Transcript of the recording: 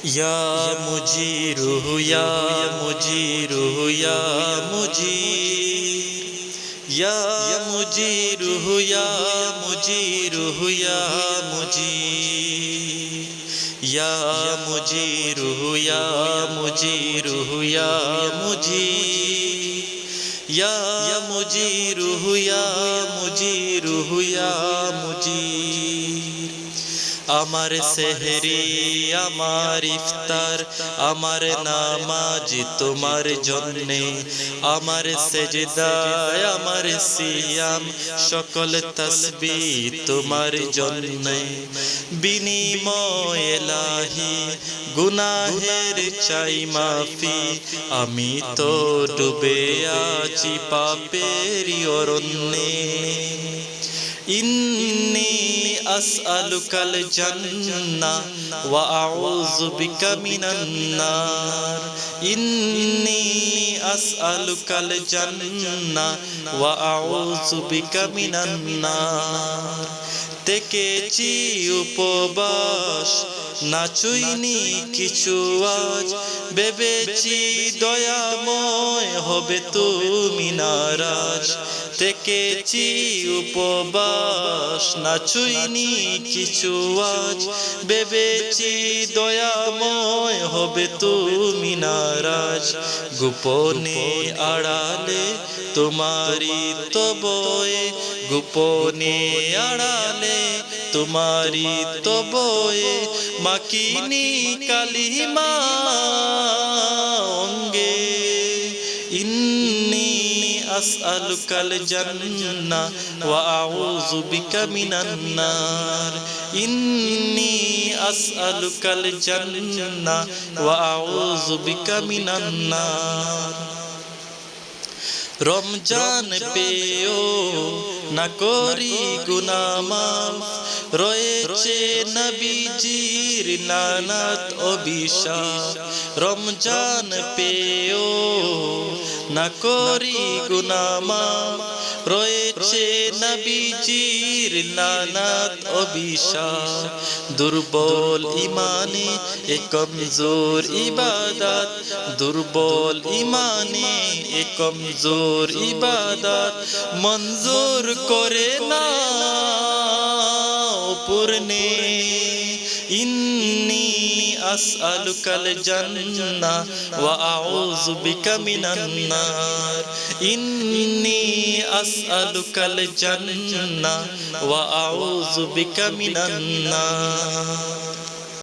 या मुजीरु या मुजीरु या मुजीर या मुजीरु या मुजीरु या मुजीर या मुजीरु या मुजीरु या मुजीर या मुजीरु या मुजीरु या मुजीर আমার সেহরি আমার ইফতার আমার নামাজ তোমার জন্যে আমার সেজদা আমার সিয়াম সকল তাসবিহ তোমার জন্যে বিনিময় ইলাহি গুনাহের চাই মাফি আমি তো ডুবে আছি পাপের অরণ্যে ইন্নী আসআলুকাল জান্নাহ ওয়া আউযু বিকা মিনান নার ইন্নী আসআলুকাল জান্নাহ ওয়া আউযু বিকা মিনান নার থেকেছি উপবাস নাচুইনি কিছু আজ ভেবেছি দয়াময় হবে তুমি নারাজ থেকেছি উপবাস নাচুইনি কিছু আজ ভেবেছি দয়াময় হবে তুমি নারাজ গোপনে আড়ালে তোমারি তবয়ে গোপনে আড়ালে তোমারি তবয়ে মাকিনি কালিমা অঙ্গে ইন্নী আসআলুকাল জান্নাহ ওয়া আউযু বিকা মিনান নার ইন্নী আসআলুকাল জান্নাহ ওয়া আউযু বিকা মিনান নার রমজান পেও না করি গুনাহ মাফ রয়েছে নবীজির লানত অভিশাপ রমজান পেও না করি গুনাহ মাফ রয়েছে নবীজির লানত অভিশাপ দুর্বল ইমানে এ কমজোর ইবাদত দুর্বল ইমানে এ কমজোর ইবাদত মঞ্জুর করে না পূর্ণে ইন্নী আসআলুকাল জান্নাহ ওয়া আউযু বিকা মিনান নার ইন্নী আসআলুকাল জান্নাহ ওয়া আউযু বিকা মিনান নার